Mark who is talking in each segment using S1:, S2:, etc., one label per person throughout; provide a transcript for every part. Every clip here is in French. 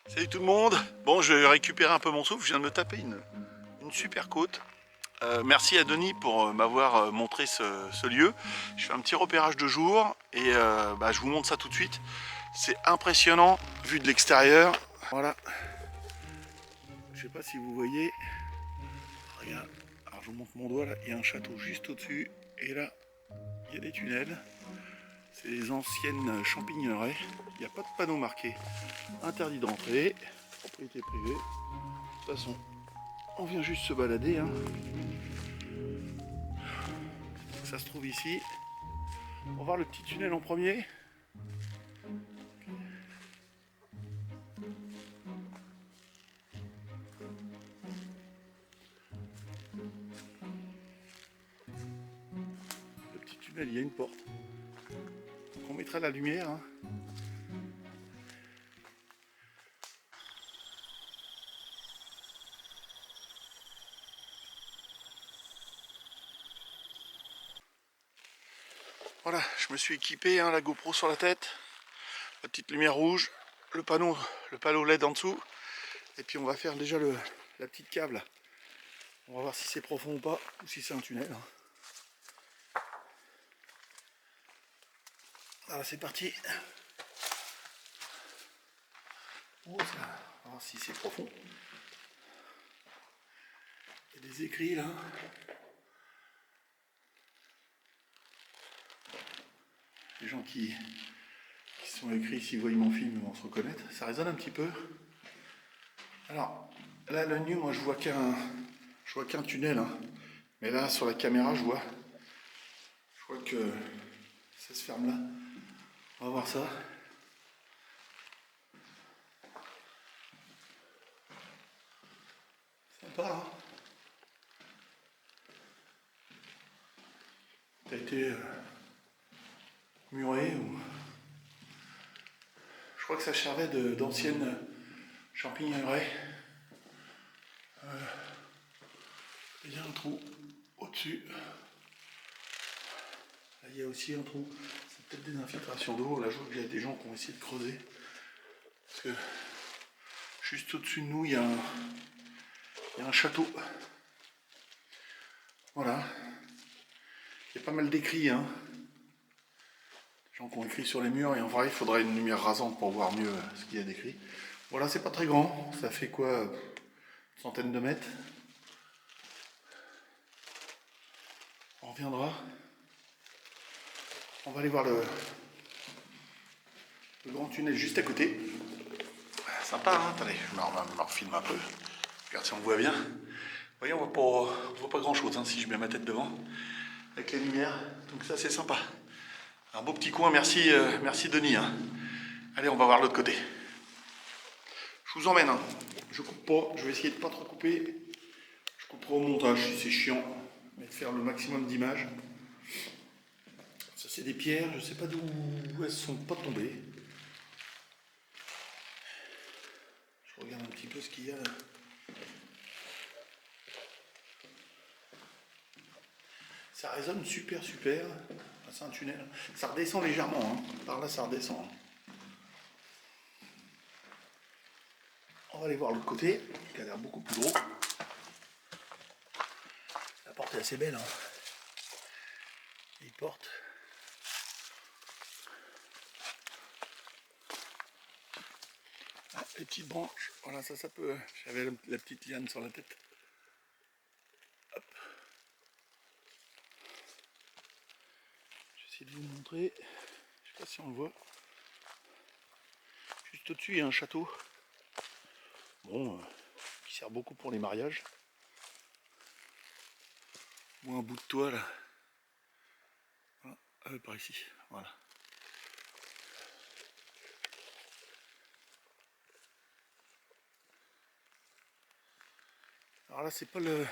S1: Salut tout le monde. Bon, je vais récupérer un peu mon souffle. Je viens de me taper une super côte. Merci à Denis pour m'avoir montré ce lieu. Je fais un petit repérage de jour et je vous montre ça tout de suite. C'est impressionnant vu de l'extérieur. Voilà. Je sais pas si vous voyez. Regarde. Alors je vous montre mon doigt là. Il y a un château juste au-dessus. Et là, il y a des tunnels. C'est les anciennes champigneraie. Il n'y a pas de panneau marqué interdit d'entrer. Propriété privée. De toute façon, on vient juste se balader. Hein. Ça se trouve ici. On va voir le petit tunnel en premier. Le petit tunnel, il y a une porte. Donc on mettra la lumière. Hein. Voilà, je me suis équipé, hein, la GoPro sur la tête, la petite lumière rouge, le panneau LED en dessous. Et puis on va faire déjà la petite câble. On va voir si c'est profond ou pas, ou si c'est un tunnel. Voilà, c'est parti. Oh, on va voir si c'est profond. Il y a des écrits là. Les gens qui sont écrits, s'ils voient mon film, ils vont se reconnaître. Ça résonne un petit peu. Alors, là, le nu, moi, je vois qu'un tunnel. Hein. Mais là, sur la caméra, je vois que ça se ferme là. On va voir ça. Sympa, hein. Ça a été muré ou... Je crois que ça servait d'anciennes champignonneries. Il y a un trou au-dessus. Là, il y a aussi un trou. C'est peut-être des infiltrations d'eau. Là, je vois qu'il y a des gens qui ont essayé de creuser. Parce que juste au-dessus de nous, il y a un château. Voilà. Il y a pas mal d'écrits. Hein. Des gens qui ont écrit sur les murs. Et en vrai, il faudrait une lumière rasante pour voir mieux ce qu'il y a d'écrit. Voilà, c'est pas très grand. Ça fait quoi, une centaine de mètres. On reviendra. On va aller voir le grand tunnel juste à côté. Sympa, hein. Attendez, je me refilme un peu. Regarde si on voit bien. Vous voyez, on voit pas grand chose hein, si je mets ma tête devant. Avec les lumières. Donc ça, c'est sympa. Un beau petit coin, merci, merci Denis. Hein. Allez, on va voir l'autre côté. Je vous emmène. Hein. Je coupe pas. Je vais essayer de pas trop couper. Je couperai au montage si c'est chiant. Mais de faire le maximum d'images. Ça, c'est des pierres. Je sais pas d'où elles sont pas tombées. Je regarde un petit peu ce qu'il y a. Ça résonne super. C'est un tunnel. Ça redescend légèrement. Hein. Par là, ça redescend. On va aller voir l'autre côté, qui a l'air beaucoup plus gros. La porte est assez belle. Hein. Les portes. Ah, les petites branches. Voilà, ça peut. J'avais la petite liane sur la tête. Hop. Je vais essayer de vous montrer. Je sais pas si on le voit. Juste au-dessus, il y a un château. Bon, qui sert beaucoup pour les mariages. Ou un bout de toit là. Voilà, par ici. Voilà. Alors là, c'est pas le.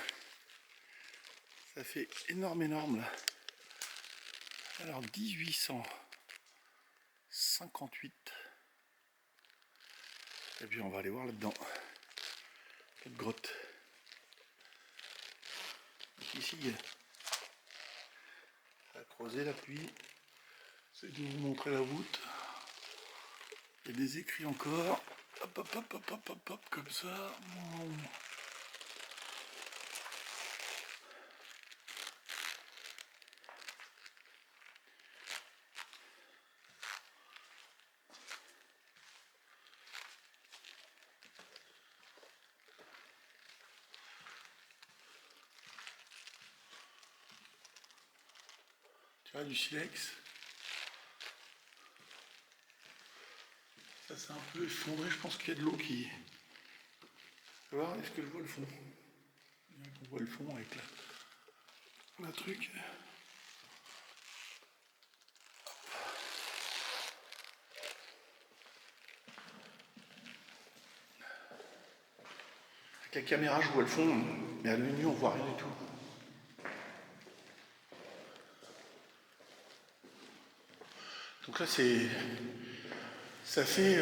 S1: Ça fait énorme là. Alors 1858. Et puis on va aller voir là-dedans. Cette grotte. Ici, ça a creusé la pluie. C'est de vous montrer la voûte. Il y a des écrits encore. Hop, hop, hop, hop, hop, hop, hop, comme ça. Tu vois, du silex. Ça c'est un peu effondré, je pense qu'il y a de l'eau qui... Tu vois, est-ce que je vois le fond? On voit le fond avec la truc. Avec la caméra je vois le fond, mais à l'œil nu on voit rien du tout. Donc là c'est... Ça fait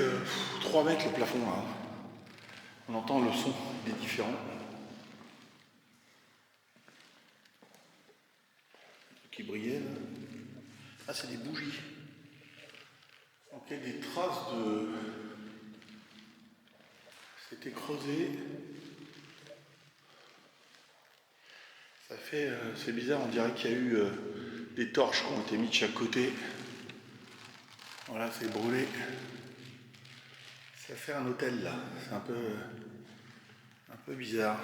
S1: 3 mètres le plafond là. On entend le son, il est différent. Qui brillait là. Ah c'est des bougies. Donc il y a des traces de... C'était creusé. Ça fait... c'est bizarre, on dirait qu'il y a eu des torches qui ont été mises de chaque côté. Voilà, c'est brûlé. Ça fait un hôtel là. C'est un peu bizarre.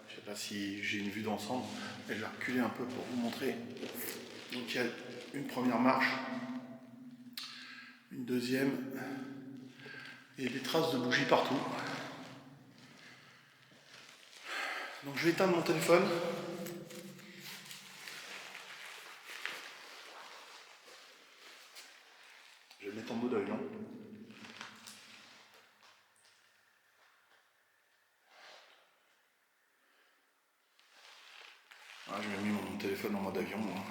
S1: Je sais pas si j'ai une vue d'ensemble, mais je vais reculer un peu pour vous montrer. Donc il y a une première marche, une deuxième, et des traces de bougies partout. Donc je vais éteindre mon téléphone. Je vais le mettre en mode avion. Ah, je vais mis mon téléphone en mode avion. Moi.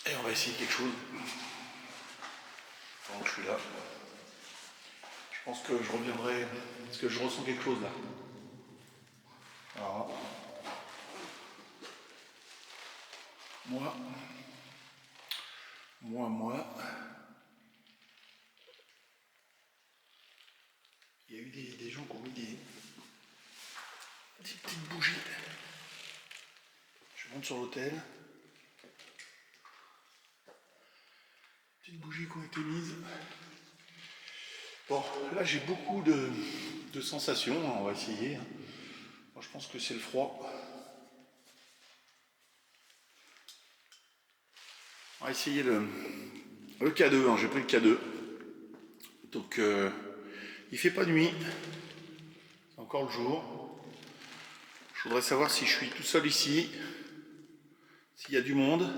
S1: Et on va essayer quelque chose. Pendant que je suis là. Je pense que je reviendrai parce que je ressens quelque chose là. Alors, moi, il y a eu des gens qui ont mis des petites bougies. Je monte sur l'hôtel. Petites bougies qui ont été mises. Bon, là j'ai beaucoup de sensations, on va essayer. Moi, je pense que c'est le froid. On va essayer le K2, j'ai pris le K2. Donc il fait pas nuit, c'est encore le jour. Je voudrais savoir si je suis tout seul ici, s'il y a du monde.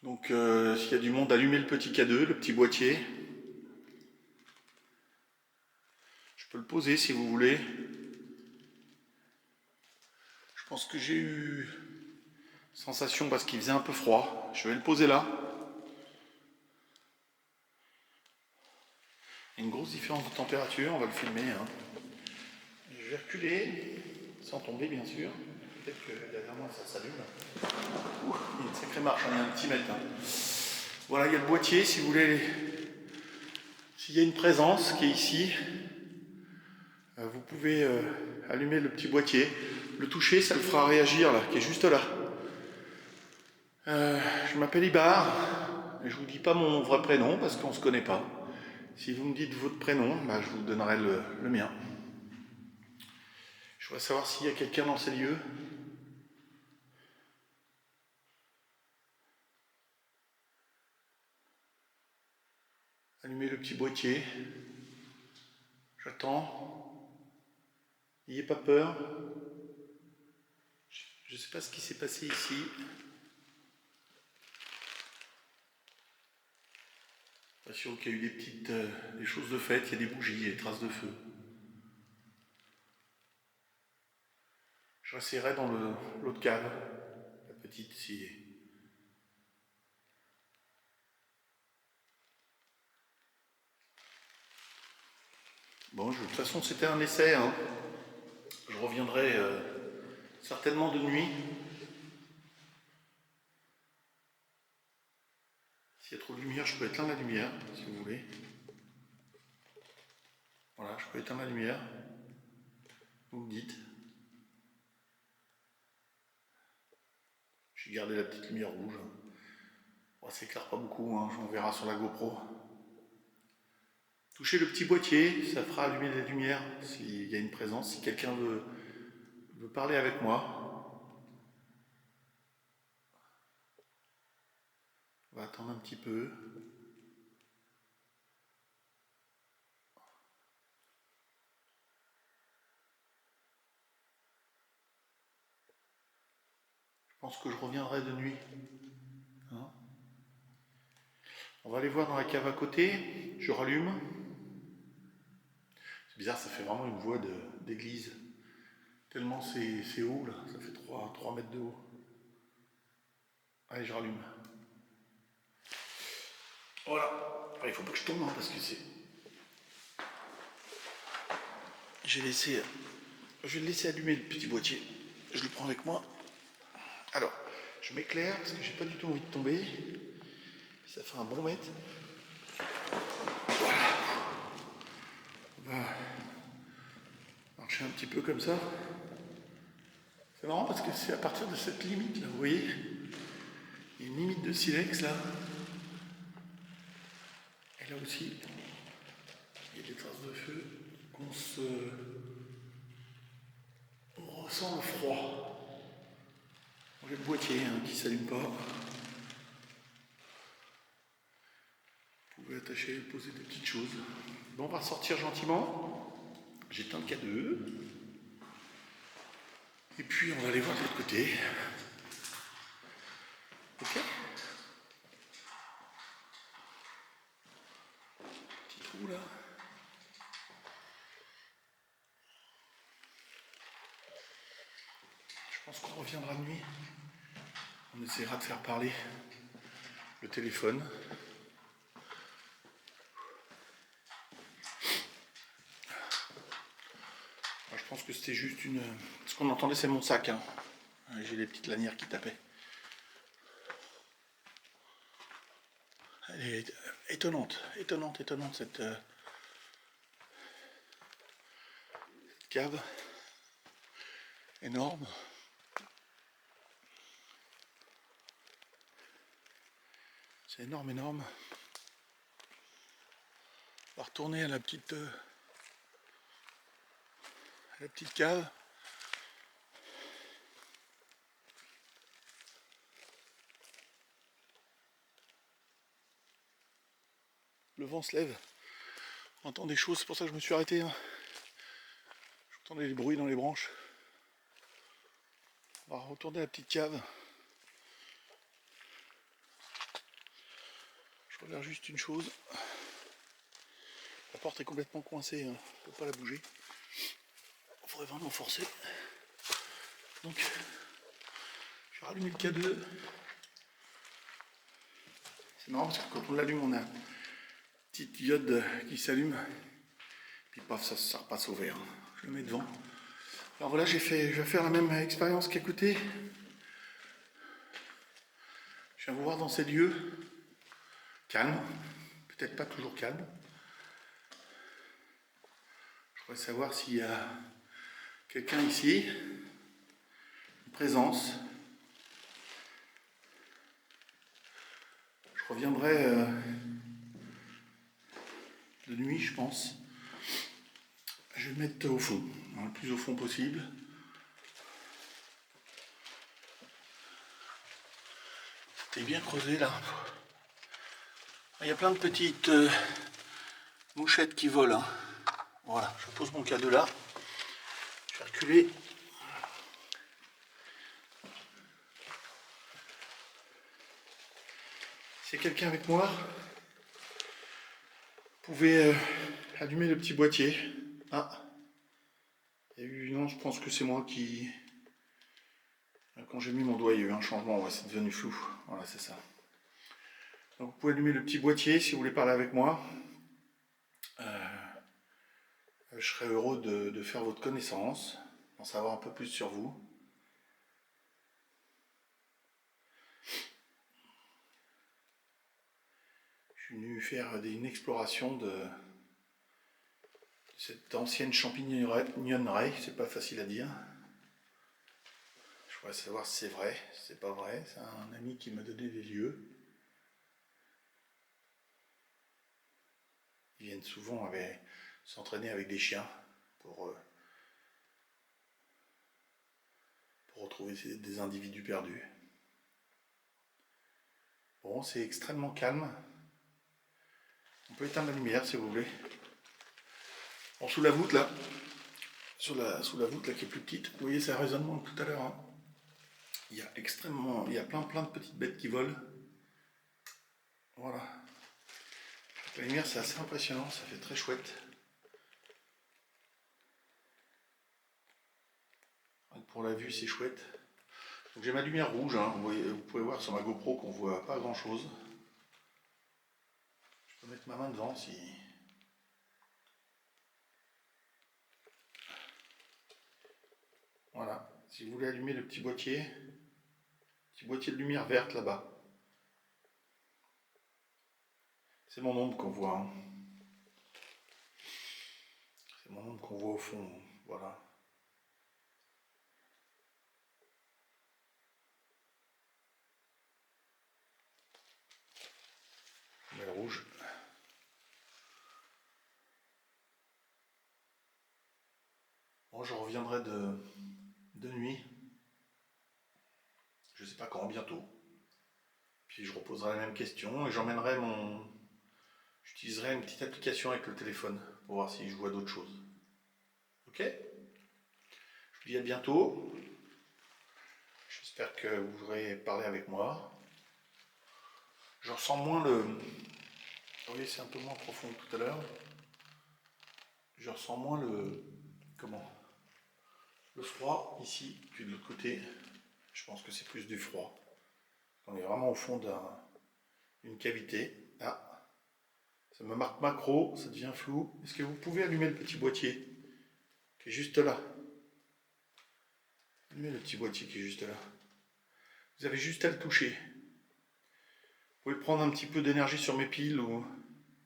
S1: Donc s'il y a du monde, allumez le petit K2, le petit boîtier. Je peux le poser si vous voulez. Je pense que j'ai eu sensation parce qu'il faisait un peu froid. Je vais le poser là. Il y a une grosse différence de température, on va le filmer. Hein. Je vais reculer, sans tomber bien sûr. Peut-être que derrière moi ça s'allume. Il y a une sacrée marche, il y a un petit mètre. Hein. Voilà, il y a le boîtier, si vous voulez. S'il y a une présence qui est ici, vous pouvez allumer le petit boîtier. Le toucher, ça le fera réagir là, qui est juste là. Je m'appelle Ibar, et je vous dis pas mon vrai prénom parce qu'on se connaît pas. Si vous me dites votre prénom, bah, je vous donnerai le mien. Je voudrais savoir s'il y a quelqu'un dans ces lieux. Allumez le petit boîtier. J'attends. N'ayez pas peur. Je ne sais pas ce qui s'est passé ici. Pas sûr qu'il y a eu des choses de fête. Il y a des bougies, des traces de feu. Je réessayerai dans l'autre cave, la petite si. Bon, de toute façon, c'était un essai. Hein. Je reviendrai certainement de nuit. S'il y a trop de lumière, je peux éteindre la lumière, si vous voulez. Voilà, je peux éteindre la lumière. Vous me dites. J'ai gardé la petite lumière rouge. Bon, ça éclaire pas beaucoup, hein, on verra sur la GoPro. Touchez le petit boîtier, ça fera allumer les lumières s'il y a une présence, si quelqu'un veut parler avec moi. On va attendre un petit peu. Je pense que je reviendrai de nuit. Hein, on va aller voir dans la cave à côté. Je rallume. C'est bizarre, ça fait vraiment une voix d'église. Tellement c'est haut là, ça fait 3 mètres de haut. Allez, je rallume. Voilà. Il faut pas que je tombe, hein, parce que c'est... Je vais laisser allumer le petit boîtier. Je le prends avec moi. Alors, je m'éclaire parce que j'ai pas du tout envie de tomber. Ça fait un bon mètre. Voilà. On va marcher un petit peu comme ça. C'est marrant parce que c'est à partir de cette limite là, vous voyez, il y a une limite de silex là. Et là aussi, il y a des traces de feu on ressent le froid. J'ai le boîtier hein, qui ne s'allume pas. Vous pouvez attacher, poser des petites choses. Bon, on va sortir gentiment. J'éteins le K2. Et puis on va aller voir de l'autre côté. Ok. Petit trou là. Je pense qu'on reviendra de nuit. On essaiera de faire parler le téléphone. Je pense que c'était juste une... Ce qu'on entendait, c'est mon sac. Hein. J'ai les petites lanières qui tapaient. Elle est étonnante cette cave. Énorme. C'est énorme. On va retourner à la petite cave. Le vent se lève. On entend des choses, c'est pour ça que je me suis arrêté. Hein. J'entendais les bruits dans les branches. On va retourner à la petite cave. Je regarde juste une chose. La porte est complètement coincée, hein. Je ne peux pas la bouger. Il faudrait vraiment forcer. Donc, je vais rallumer le K2. C'est marrant parce que quand on l'allume, on a une petite diode qui s'allume. Puis paf, ça repasse au vert. Je le mets devant. Alors voilà, je vais faire la même expérience qu'à côté. Je viens vous voir dans ces lieux. Calme. Peut-être pas toujours calme. Je voudrais savoir s'il y a quelqu'un ici. Une présence. Je reviendrai de nuit, je pense. Je vais me mettre au fond, hein, le plus au fond possible. C'était bien creusé là. Il y a plein de petites mouchettes qui volent. Hein. Voilà, je pose mon K2 là. Je vais reculer. S'il y a quelqu'un avec moi, vous pouvez allumer le petit boîtier. Ah, il y a eu, non, je pense que c'est moi qui... Quand j'ai mis mon doigt, il y a eu un changement, ouais, c'est devenu flou. Voilà, c'est ça. Donc vous pouvez allumer le petit boîtier si vous voulez parler avec moi. Je serais heureux de faire votre connaissance, d'en savoir un peu plus sur vous. suis venu faire une exploration de cette ancienne champignonnerie, c'est pas facile à dire. Je voudrais savoir si c'est vrai, si c'est pas vrai. C'est un ami qui m'a donné des lieux. Ils viennent souvent s'entraîner avec des chiens pour retrouver des individus perdus. Bon, c'est extrêmement calme. On peut éteindre la lumière si vous voulez. Bon, sous la voûte là, sous la voûte là qui est plus petite, vous voyez, c'est un raisonnement tout à l'heure. Hein. Il y a plein de petites bêtes qui volent. Voilà. La lumière, c'est assez impressionnant, ça fait très chouette. Pour la vue, c'est chouette. Donc j'ai ma lumière rouge, hein. Vous pouvez voir sur ma GoPro qu'on voit pas grand chose. Je peux mettre ma main devant si. Voilà. Si vous voulez allumer le petit boîtier de lumière verte là-bas. C'est mon ombre qu'on voit. Hein. C'est mon ombre qu'on voit au fond. Voilà. On met le rouge. Bon, je reviendrai de nuit. Je sais pas quand, bientôt. Puis je reposerai la même question et j'emmènerai J'utiliserai une petite application avec le téléphone pour voir si je vois d'autres choses. Ok? Je vous dis à bientôt. J'espère que vous aurez parlé avec moi. Je ressens moins le... Vous voyez, c'est un peu moins profond que tout à l'heure. Je ressens moins le... Comment? Le froid ici que de l'autre côté. Je pense que c'est plus du froid. On est vraiment au fond d'une cavité. Ah, ça me marque macro, ça devient flou. Est-ce que vous pouvez allumer le petit boîtier qui est juste là? Allumez le petit boîtier qui est juste là. Vous avez juste à le toucher. Vous pouvez prendre un petit peu d'énergie sur mes piles ou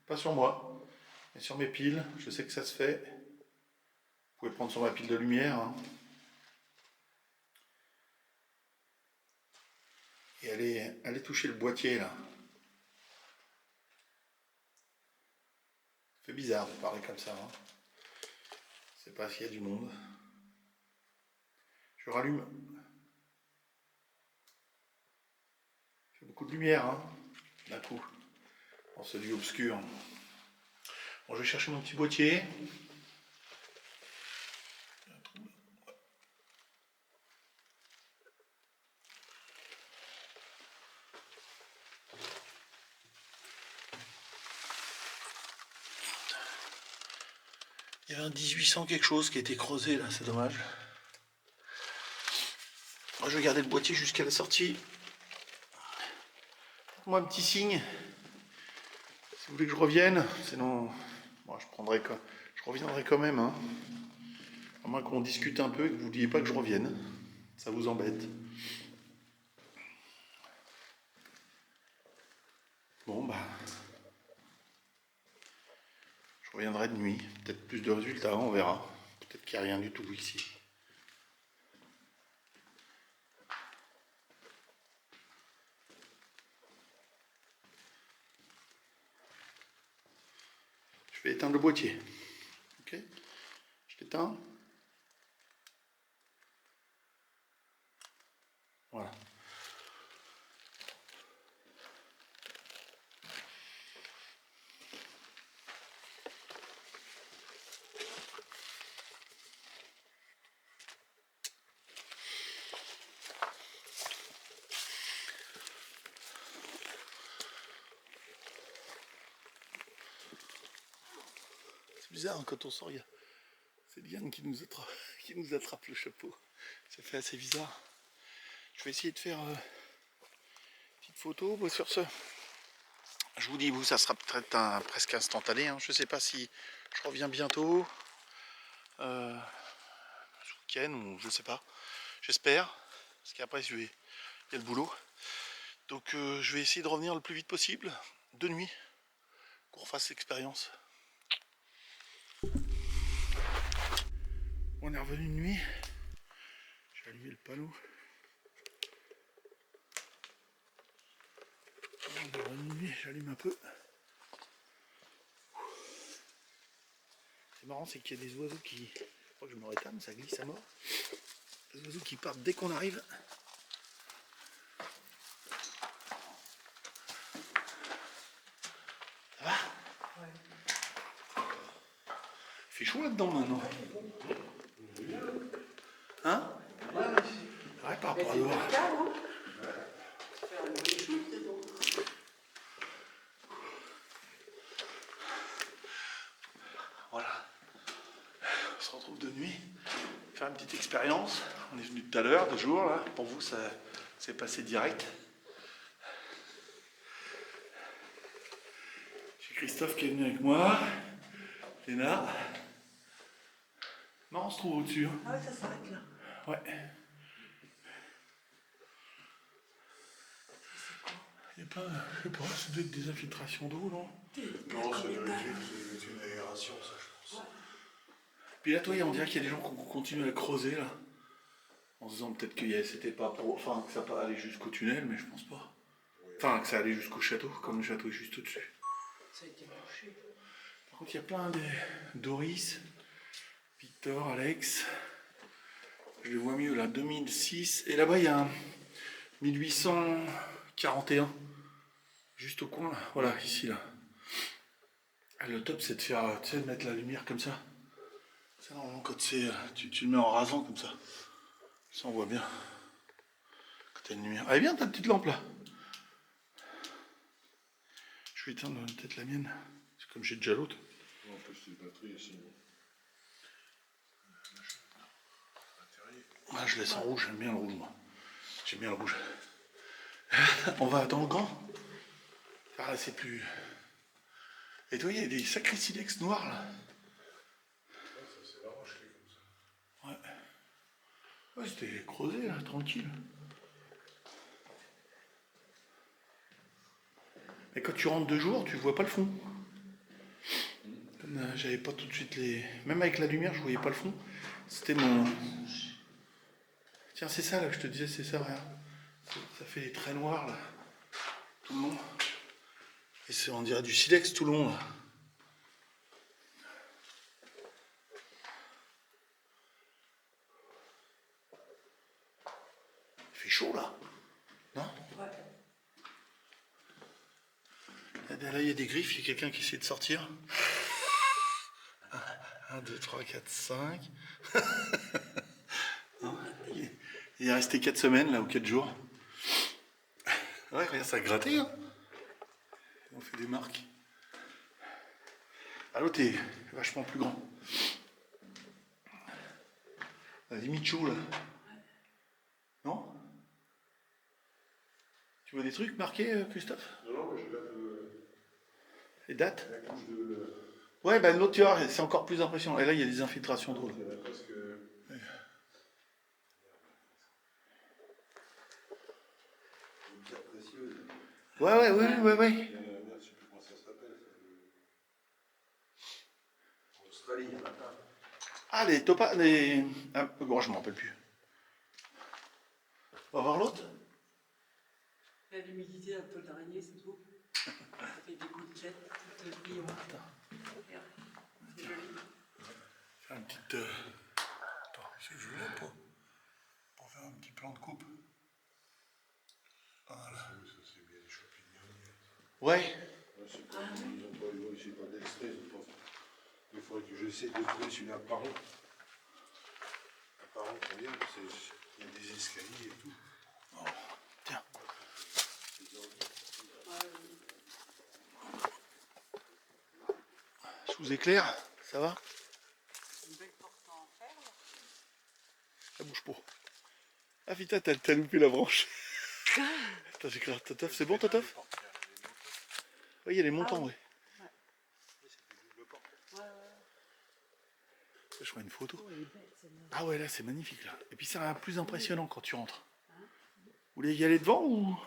S1: pas sur moi, mais sur mes piles. Je sais que ça se fait. Vous pouvez prendre sur ma pile de lumière. Hein. Et allez toucher le boîtier là. C'est bizarre de parler comme ça. Hein. Je sais pas s'il y a du monde. Je rallume. Il fait beaucoup de lumière hein, d'un coup, dans ce lieu obscur. Bon, je vais chercher mon petit boîtier. Il y avait un 1800 quelque chose qui a été creusé là, c'est dommage. Moi je vais garder le boîtier jusqu'à la sortie. Moi un petit signe. Si vous voulez que je revienne, sinon bon, je reviendrai quand même. Hein. À moins qu'on discute un peu et que vous ne vouliez pas que je revienne. Ça vous embête. Bon bah. Je reviendrai de nuit. Peut-être plus de résultats, on verra. Peut-être qu'il n'y a rien du tout ici. Je vais éteindre le boîtier. Ok? Je l'éteins. Voilà. C'est bizarre hein, quand on sort, il y a c'est Diane qui nous attrape le chapeau. Ça fait assez bizarre. Je vais essayer de faire une petite photo sur ce. Je vous dis, vous, ça sera peut-être presque instantané. Hein. Je ne sais pas si je reviens bientôt. Ce week-end ou je sais pas. J'espère. Parce qu'après, il y a le boulot. Donc je vais essayer de revenir le plus vite possible. De nuit. qu'on refasse l'expérience. On est revenu de nuit. J'ai allumé le panneau. On est revenu de nuit, j'allume un peu. C'est marrant, c'est qu'il y a des oiseaux qui... Je crois que je me rétame, ça glisse à mort. Des oiseaux qui partent dès qu'on arrive. Ça va? Ouais. Il fait chaud là-dedans maintenant. Hein? Ouais, par rapport à dehors. Voilà. On se retrouve de nuit. Faire une petite expérience. On est venu tout à l'heure, 2 jours là. Pour vous, ça s'est passé direct. J'ai Christophe qui est venu avec moi. Léna. Non, on se trouve au-dessus. Hein.
S2: Ah ouais, ça s'arrête là.
S1: Ouais. Il n'y a pas, je sais pas, ça doit être des infiltrations d'eau, non?
S3: Non, ça doit être une aération, ça, je pense.
S1: Puis là, toi, on dirait qu'il y a des gens qui continuent à creuser, là. En se disant peut-être que c'était pas pour... Enfin, que ça pas allé jusqu'au tunnel, mais je pense pas. Enfin, que ça allait jusqu'au château, comme le château est juste au-dessus.
S2: Ça a été bouché.
S1: Par contre, il y a plein de... Doris, Victor, Alex. Je les vois mieux, là, 2006. Et là-bas, il y a un 1841. Juste au coin, là. Voilà, ici, là. Ah, le top, c'est de faire, tu sais, de mettre la lumière comme ça. Ça, normalement, quand c'est... Tu le mets en rasant, comme ça. Ça, on voit bien. Quand t'as une lumière. Allez, bien, ta petite lampe, là. Je vais éteindre peut-être la mienne. C'est comme j'ai déjà l'autre.
S3: En plus, c'est une batterie ici.
S1: Ah, je laisse en rouge, j'aime bien le rouge, moi. J'aime bien le rouge. On va dans le grand. Ah, là, c'est plus... Et toi, il y a des sacrés silex noirs, là.
S3: Ça, c'est la roche qui est comme ça.
S1: Ouais. Ouais, c'était creusé, là, tranquille. Mais quand tu rentres 2 jours, tu vois pas le fond. Comme j'avais pas tout de suite les... Même avec la lumière, je voyais pas le fond. C'était mon... Tiens, c'est ça, là, que je te disais, c'est ça, regarde. Ça fait des traits noirs, là. Tout le long. Et c'est, on dirait du silex tout le long, là. Il fait chaud, là. Non?
S2: Ouais.
S1: Là, il y a des griffes, il y a quelqu'un qui essaie de sortir. 1, 2, 3, 4, 5. Il est resté 4 semaines, là, ou 4 jours. Ouais, regarde, ça a gratté, hein. On fait des marques. Ah, l'autre est vachement plus grand. La limite chaud, là. Non? Tu vois des trucs marqués, Christophe?
S3: Non, mais je regarde
S1: Les dates?
S3: la couche de...
S1: Ouais, bah l'autre, tu vois, c'est encore plus impressionnant. Et là, il y a des infiltrations d'eau.
S3: Il y en a presque...
S1: Ouais.
S3: Une pierre précieuse.
S1: Ouais.
S3: Il y en a, merde, je sais plus comment ça s'appelle. En Australie, il y en a plein.
S1: Ah, les topaz... Les... Ah, bon, je m'en rappelle plus. On va voir l'autre?
S2: Il y a l'humidité un peu d'araignée, c'est tout. Ça fait des gouttelettes toutes brillantes. Regarde, c'est joli.
S1: Faire une petite... Attends, c'est joli pour faire un petit plan de coupe. Voilà.
S3: Ça, c'est bien les champignons.
S1: Ouais.
S3: C'est pas, ils ont pas, c'est pas d'extrait, ils ont pas fait. Il faudrait que j'essaie de trouver celui-là apparent. Apparent, combien? Il y a des escaliers et tout.
S1: Oh, tiens. Sous éclair, ça va?
S2: Une belle porte en fer, là.
S1: Ça bouge pas. Ah putain, t'as loupé la branche. Attends, j'ai créé un Totof. C'est bon, Totof? Oui, il y a les montants, ouais.
S2: Ouais.
S1: Je ferai une photo.
S2: Oh, elle est belle, celle-là.
S1: Ah ouais, là, c'est magnifique, là. Et puis, c'est un plus impressionnant quand tu rentres. Vous voulez y aller devant ou...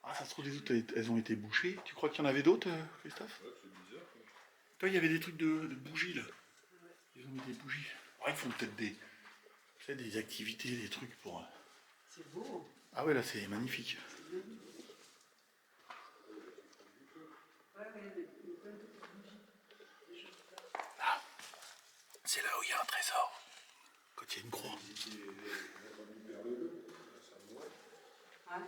S1: Ah, Ça se trouve, les autres, elles ont été bouchées. Tu crois qu'il y en avait d'autres, Christophe?
S3: Ouais, c'est bizarre.
S1: Toi, il y avait des trucs de bougies, là. Ils ont mis des bougies. Ouais, ils font peut-être des activités, des trucs pour...
S2: C'est beau.
S1: Ah ouais, là, c'est magnifique.
S2: Ouais, mais il y a plein de petites bougies. Des choses comme ça.
S1: Là, c'est là où il y a un trésor. Quand il y a une croix.
S2: Ouais.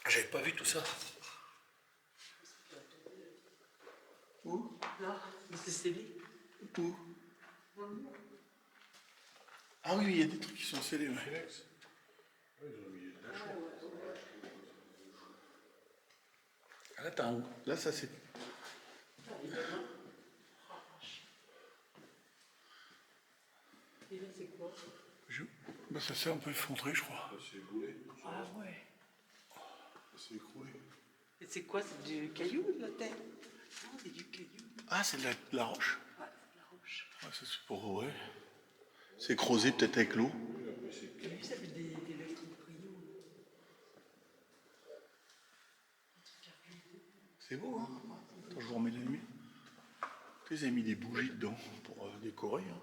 S1: J'avais pas vu tout ça. Où?
S2: Là, mais c'est scellé.
S1: Où? Ah oui, il y a des trucs qui sont scellés, ouais.
S3: Alex. Ouais, ils ont mis de la chance.
S1: Ah, là, t'as un... Là, ça, c'est...
S2: Et là, c'est quoi?
S1: Bah, ça s'est un peu effondré, je crois.
S3: Ça s'est éboulé.
S2: Ah ouais.
S3: Ça s'est écroulé.
S2: Et c'est quoi? C'est du caillou, de la terre? Non, c'est du caillou.
S1: Ah, c'est de la roche.
S2: Ouais, c'est de la roche.
S1: Ouais, ça, c'est pour... Ouais. C'est creusé peut-être avec l'eau.
S2: T'as vu, ça fait des électrons brillants. Un truc à regarder.
S1: C'est beau, hein? Attends, je vous remets la lumière. Ils avaient mis des bougies dedans pour décorer. Hein.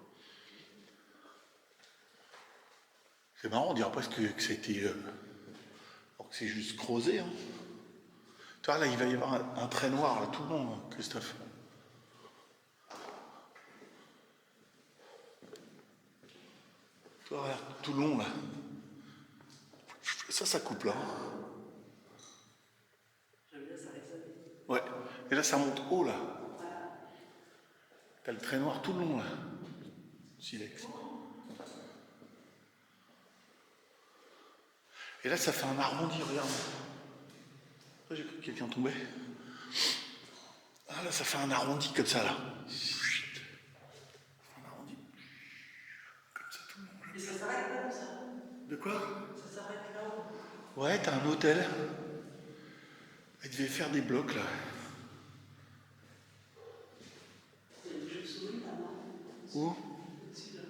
S1: C'est marrant, on dirait presque que c'était... alors que c'est juste creusé. Hein. Tu vois, là, il va y avoir un trait noir, là, tout le long, hein, Christophe. Tu vois, regarde, tout le long, là. Ça coupe, là.
S2: J'aime bien, ça résonne.
S1: Ouais. Et là, ça monte haut, là. T'as le trait noir tout le long, là. Silex. Et là, ça fait un arrondi, regarde. Là, j'ai cru que quelqu'un tombait. Ah, là, ça fait un arrondi comme ça, là. Un arrondi. Comme ça, tout le long. Là.
S2: Et ça s'arrête là, ça?
S1: De quoi?
S2: Ça s'arrête là-haut.
S1: Ouais, t'as un hôtel. Il devait faire des blocs, là.
S2: C'est le jeu de souris, là, non?
S1: Où?
S2: Au-dessus, là.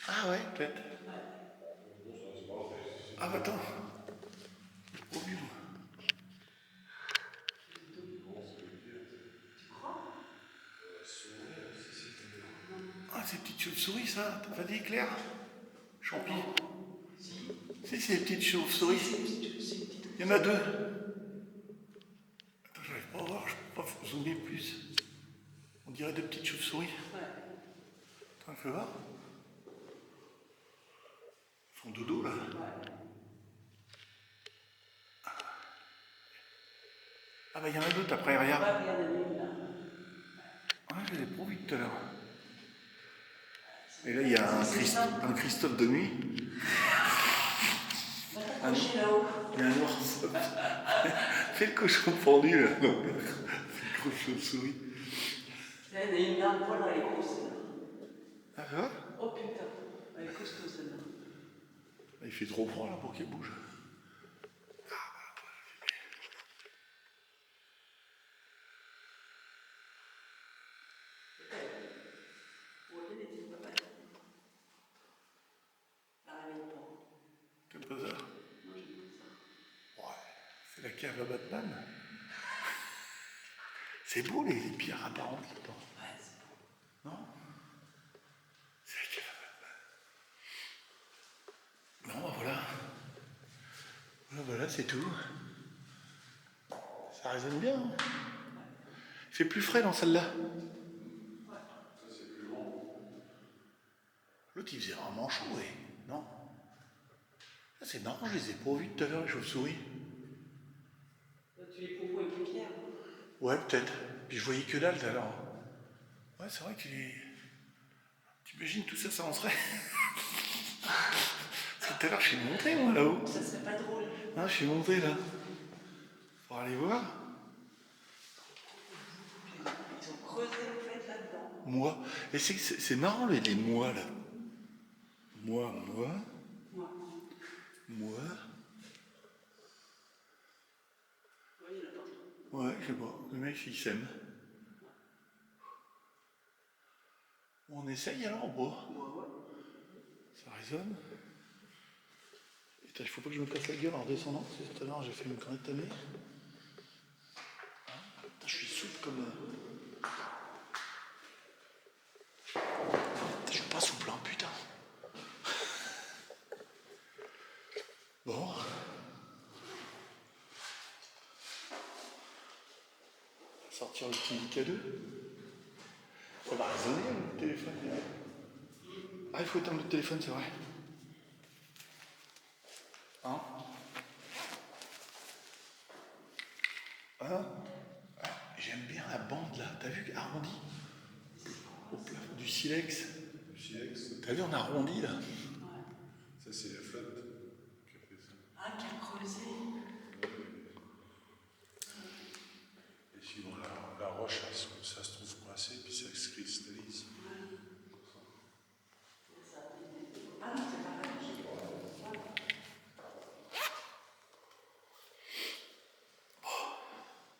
S1: Ah ouais, peut-être. Ah bah attends. J'ai pas vu, moi. Ah, c'est petites chauves-souris, ça. T'as pas dit, Claire? Champi. Si, c'est des petites chauves-souris. Il y en a deux. Attends, j'arrive pas à voir, je peux pas zoomer plus. On dirait deux petites chauves-souris.
S2: Ouais.
S1: Attends, fais voir. Ils font dodo, là. Ah bah il y en a d'autres après, regarde.
S2: Ouais, regarde, elle est là.
S1: Ouais, je les ai pas vus tout à l'heure. Et là, il y a un Christophe de nuit.
S2: Va t'accrocher là-haut.
S1: Il y a un ours. Fais le cochon pendu, là. Non, fais le cochon souris.
S2: Là, il y a une larme, voilà, elle est grosse, celle-là.
S1: Ah, ça va?
S2: Oh putain, elle est costaud, celle-là.
S1: Il fait trop froid, là, pour qu'elle bouge. T'aimes pas ça? Ouais, c'est la cave à Batman. C'est beau, les pierres apparentes, là-dedans.
S2: Ouais, c'est bon.
S1: Non? C'est la cave à Batman. Non, bah voilà. Voilà, c'est tout. Ça résonne bien. Hein. Il fait plus frais dans celle-là. L'autre, il faisait vraiment chaud, oui. Non? Ça, c'est marrant, je les ai pas vus tout à l'heure, les chauves-souris.
S2: Là, tu les confonds avec les pierres.
S1: Ouais, peut-être. Puis je voyais que dalle tout à l'heure. Ouais, c'est vrai que les... T'imagines tout ça, ça en serait. Parce que tout à l'heure, je suis monté, moi, là-haut.
S2: Ça serait pas drôle.
S1: Non, je suis monté, là. Pour aller voir.
S2: Ils ont creusé, en fait, là-dedans.
S1: Moi. Et c'est marrant, les mois, là. Moi.
S2: Moi.
S1: Moi.
S2: Oui, il y en a partout.
S1: Ouais, je sais pas. Le mec, il s'aime. On essaye alors ou pas?
S2: Moi, ouais.
S1: Ça résonne. Putain, il faut pas que je me casse la gueule en redescendant, parce que tout à l'heure j'ai fait une connerie tamée. Putain, je suis souple comme... Putain, je suis pas souple, hein, putain. Bon. Sortir le petit K2. Ça va résonner le téléphone. Ah, il faut éteindre le téléphone, c'est vrai. Hein? Hein? Ah, j'aime bien la bande là, t'as vu, arrondi? Au plafond du silex.
S3: Le silex,
S1: T'as vu, on a arrondi là.
S3: ça c'est la flotte qui a fait ça.
S2: Ah, qui a creusé.
S3: Et sinon la roche, ça se trouve coincé, puis ça se cristallise.
S2: Ah non, c'est pas vrai.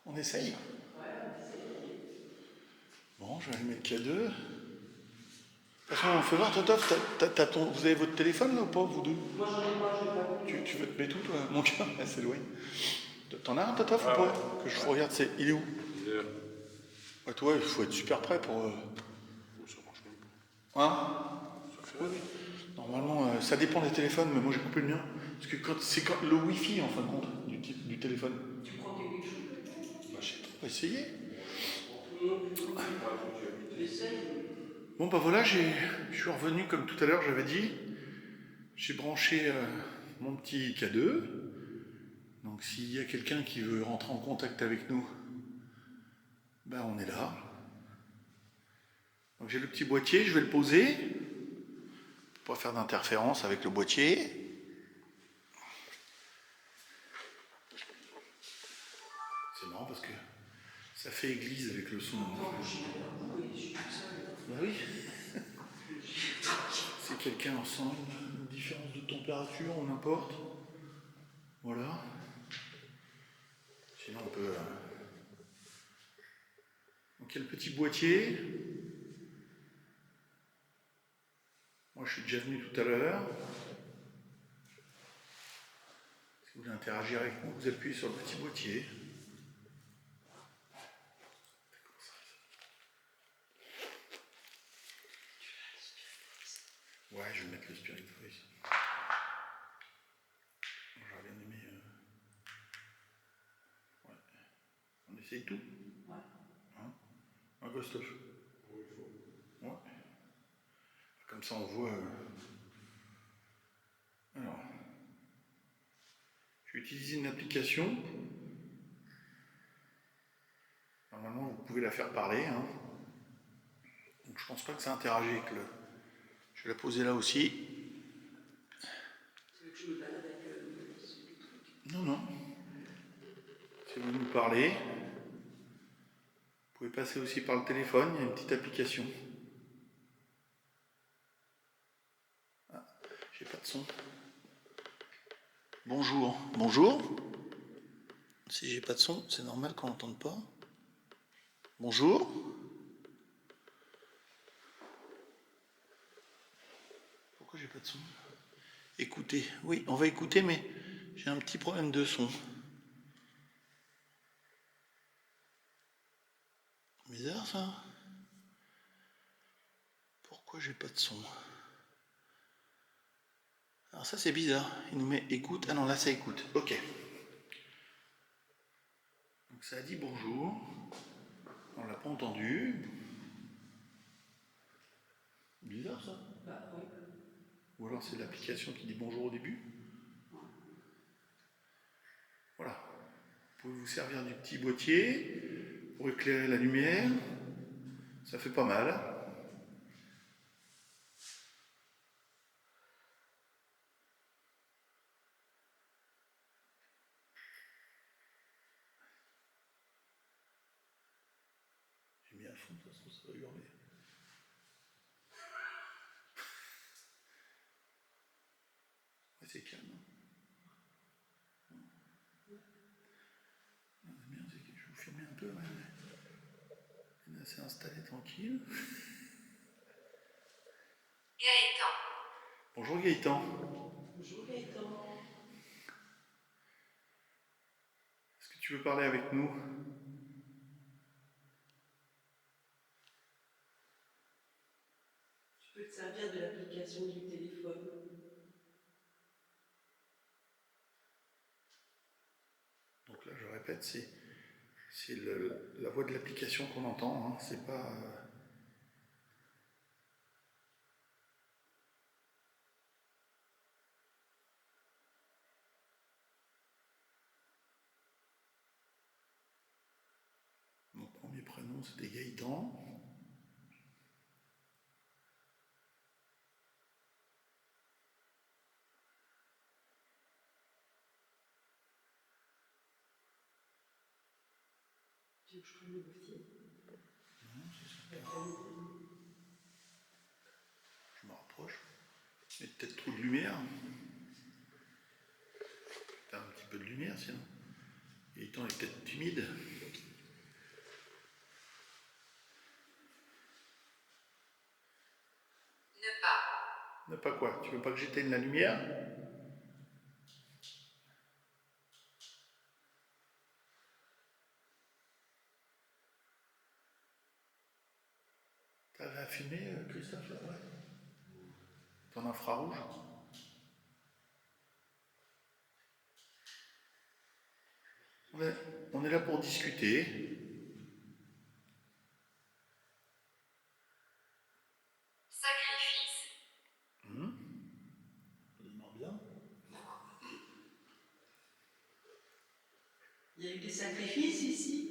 S1: On essaye. Bon, je vais allumer le K2. De toute façon, on fait voir, Totof, vous avez votre téléphone là ou pas, vous deux?
S2: Moi, j'en ai pas, je l'ai pas.
S1: Tu veux te mettre où, toi? Mon cœur, elle s'éloigne. T'en as un, Totof, ou pas? Que je regarde, il est où? Ouais, toi, il faut être super prêt pour...
S3: Ça marche même pas.
S1: Hein? Oui, oui. Normalement, ça dépend des téléphones, mais moi j'ai coupé le mien. Parce que c'est quand le Wi-Fi, en fin de compte, du téléphone.
S2: Tu prends quelque chose?
S1: Bah, je sais pas, on va essayer.
S2: Essaye.
S1: Bon, bah voilà, je suis revenu comme tout à l'heure, j'avais dit. J'ai branché mon petit K2. Donc, s'il y a quelqu'un qui veut rentrer en contact avec nous, ben on est là. Donc, j'ai le petit boîtier, je vais le poser. Pour pas faire d'interférence avec le boîtier. C'est marrant parce que ça fait église avec le son. Bah oui. Si quelqu'un sent une différence de température, on importe. Voilà. Sinon on peut... Donc il y a le petit boîtier. Moi je suis déjà venu tout à l'heure. Si vous voulez interagir avec moi, vous appuyez sur le petit boîtier. Ouais, je vais mettre le Spirit Voice. J'aurais bien aimé... Ouais. On essaye tout.
S2: Ouais.
S1: Hein? Un Ghost of. Ouais. Comme ça on voit... Alors... Je vais utiliser une application. Normalement, vous pouvez la faire parler. Hein. Donc je pense pas que ça interagit avec le... Je vais la poser là aussi.
S2: Tu veux que je me balade avec le truc?
S1: Non, non. Si vous nous parlez, vous pouvez passer aussi par le téléphone, il y a une petite application. Ah, j'ai pas de son. Bonjour. Bonjour. Si j'ai pas de son, c'est normal qu'on n'entende pas. Bonjour. Pourquoi j'ai pas de son? Écoutez. Oui, on va écouter, mais j'ai un petit problème de son. Bizarre ça. Pourquoi j'ai pas de son? Alors ça c'est bizarre. Il nous met écoute. Ah non, là ça écoute. Ok. Donc ça a dit bonjour. On l'a pas entendu. Bizarre ça.
S2: Bah oui.
S1: Ou alors c'est l'application qui dit bonjour au début. Voilà. Vous pouvez vous servir du petit boîtier pour éclairer la lumière. Ça fait pas mal. J'ai mis à fond, de toute façon ça va hurler. Ouais, c'est calme. C'est bien, je vais vous filmer un peu. Ouais. Là, c'est installé tranquille.
S4: Gaëtan.
S1: Bonjour Gaëtan.
S2: Bonjour Gaëtan.
S1: tu veux parler avec nous?
S2: Tu peux te servir de l'application du téléphone.
S1: Donc là, je répète, c'est la voix de l'application qu'on entend, hein, c'est pas... Mon premier prénom, c'était Gaëtan.
S2: Tu veux que je prenne le dossier?
S1: Je me rapproche. Mais peut-être trop de lumière. T'as un petit peu de lumière, sinon. Gaëtan est peut-être timide. Ne pas quoi? Tu veux pas que j'éteigne la lumière? T'avais affiné, Christophe, là, ouais. Ton infrarouge? On est là pour discuter.
S4: Sacrifice.
S1: Ça démarre bien.
S2: Il y a eu des sacrifices ici?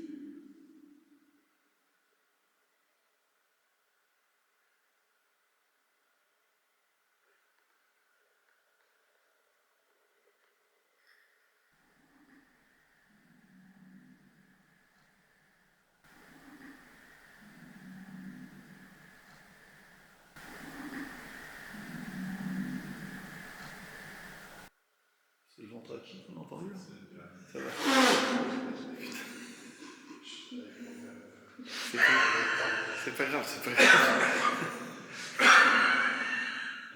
S1: C'est le ventre à qui qu'on a entendu là? Ça va. C'est pas grave, c'est pas grave.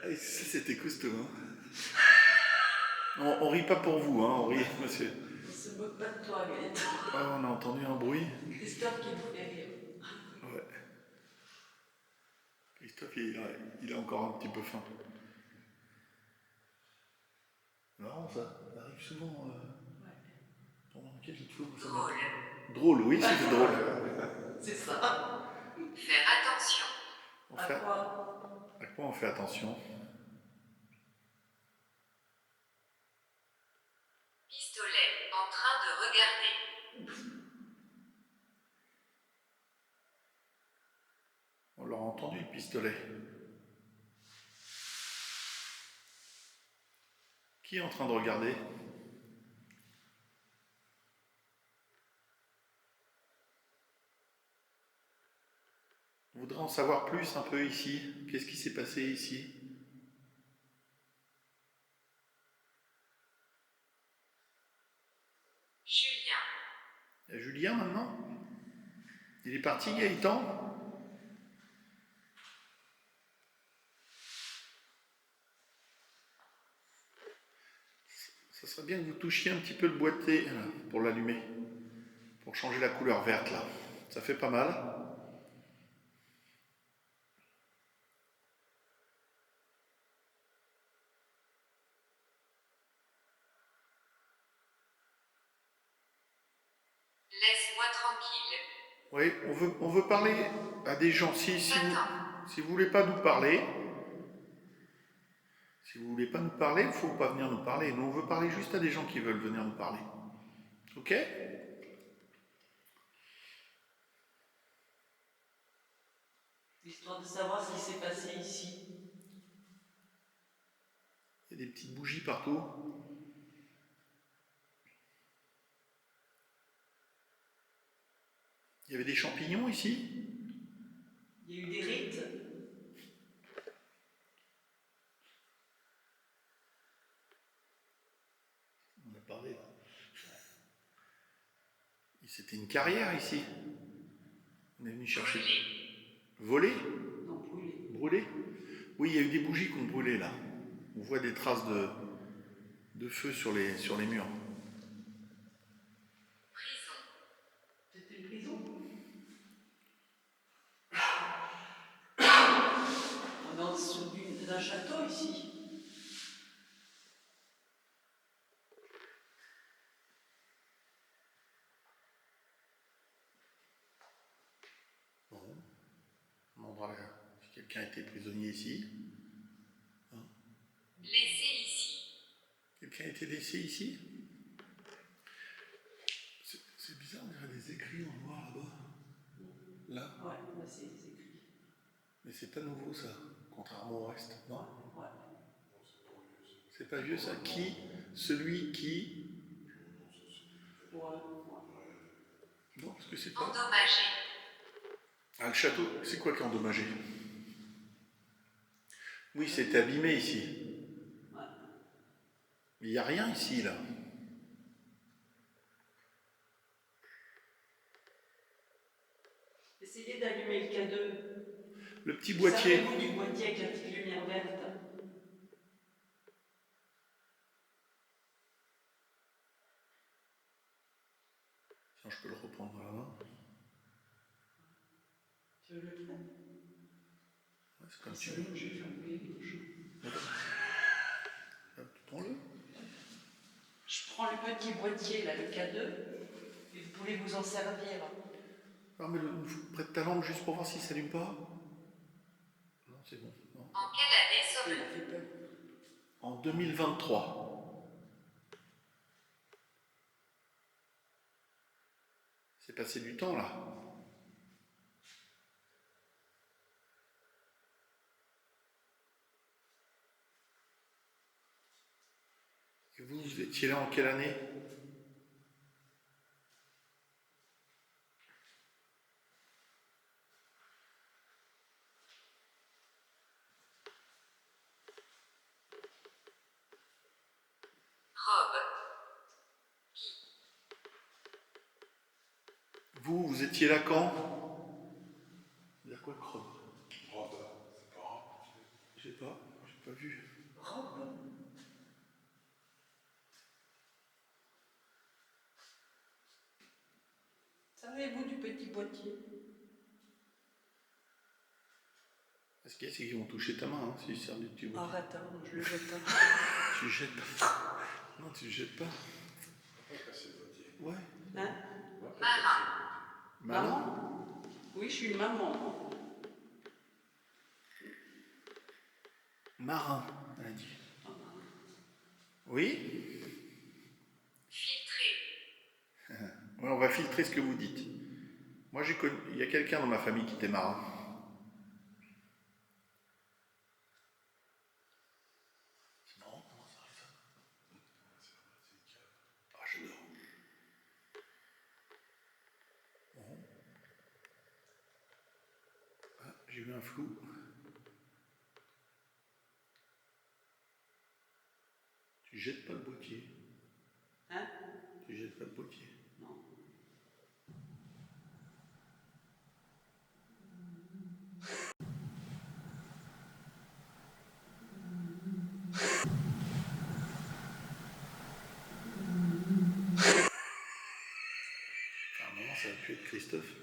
S1: Ah, ça c'était costaud, hein. On rit pas pour vous, hein, on rit, monsieur.
S2: On se moque pas de toi, Gaëtan.
S1: Ah, on a entendu un bruit.
S2: Christophe qui nous fait rire.
S1: Ouais. Christophe, il a encore un petit peu faim. Marrant ça arrive souvent. Pendant quel fois ça m'appelle drôle, oui, c'est drôle.
S2: C'est ça.
S4: Faire attention.
S2: À quoi?
S1: À quoi on fait attention?
S4: Pistolet. En train de regarder.
S1: On l'aura entendu le pistolet. Qui est en train de regarder? On voudrait en savoir plus un peu ici. Qu'est-ce qui s'est passé ici?
S4: Julien.
S1: Il y a Julien maintenant? Il est parti, Gaëtan? Ça serait bien que vous touchiez un petit peu le boîtier là, pour l'allumer. Pour changer la couleur verte là. Ça fait pas mal.
S4: Laisse-moi tranquille.
S1: Oui, on veut parler à des gens. Si vous voulez pas nous parler, si vous voulez pas nous parler, il ne faut pas venir nous parler. Nous, on veut parler juste à des gens qui veulent venir nous parler. Ok?
S2: Histoire de savoir ce qui s'est passé ici.
S1: Il y a des petites bougies partout. Il y avait des champignons ici.
S2: Il y a eu des rites.
S1: On a parlé là. C'était une carrière ici. On est venu chercher. Voler?
S2: Non, brûlé.
S1: Brûler? Oui, il y a eu des bougies qu'on brûlait là. On voit des traces de feu sur les murs.
S4: Prison.
S2: un château ici.
S1: Bon, on demandera si quelqu'un était prisonnier ici.
S4: Laissez ici.
S1: Quelqu'un a été laissé ici? C'est bizarre, on dirait des écrits en noir là-bas. Là.
S2: Ouais, là c'est les écrits.
S1: Mais c'est pas nouveau ça, contrairement au reste, non?
S2: Ouais.
S1: C'est pas vieux ça. Qui? Celui qui?
S2: Ouais.
S1: Non, parce que c'est pas.
S4: Endommagé.
S1: Ah, le château, c'est quoi qui est endommagé? Oui, c'est abîmé ici.
S2: Ouais.
S1: Il n'y a rien ici, là.
S2: Essayez d'allumer le K2.
S1: Le petit boîtier.
S2: Servez-vous du boîtier avec la petite lumière verte.
S1: Tiens, je peux le reprendre dans la main.
S2: Tu veux le faire?
S1: Ouais, c'est comme tu
S2: C'est
S1: veux.
S2: bon, j'ai fait un peu gauche.
S1: Prends-le.
S2: Je prends le petit boîtier, là, le K2, et vous pouvez vous en servir.
S1: Ah, mais prête ta lampe juste pour voir si ça s'allume pas. Non, c'est bon. Non.
S4: En quelle année
S2: Il
S4: sommes-nous?
S2: a fait peur.
S1: En 2023. C'est passé du temps, là. Et vous, vous étiez là en quelle année?
S4: Robe.
S1: Vous, vous étiez là quand? C'est quoi, crobe?
S3: Robe, c'est pas robe.
S1: J'ai pas vu.
S2: Robe. Servez-vous du petit boîtier.
S1: Ce qu'il y a, c'est qu'ils vont toucher ta main, hein, s'ils servent du petit boîtier.
S2: Arrête, hein, je le jette pas.
S1: Tu jettes pas. Non, tu jettes pas.
S3: On va pas casser le boîtier.
S1: Ouais.
S2: Hein?
S3: On va pas
S4: Maman.
S3: casser le boîtier.
S1: Malin.
S2: Maman? Oui, je suis une maman.
S1: Marin, elle a dit. Oui?
S4: Filtré.
S1: Ouais, on va filtrer ce que vous dites. Moi, il y a quelqu'un dans ma famille qui était marin. C'est marrant, comment ça arrive ça? Ah, j'adore. Bon. Ah, j'ai eu un flou. Tu jettes pas le boîtier.
S2: Hein?
S1: Tu jettes pas le boîtier.
S2: Non.
S1: À un moment, ça va plus être Christophe.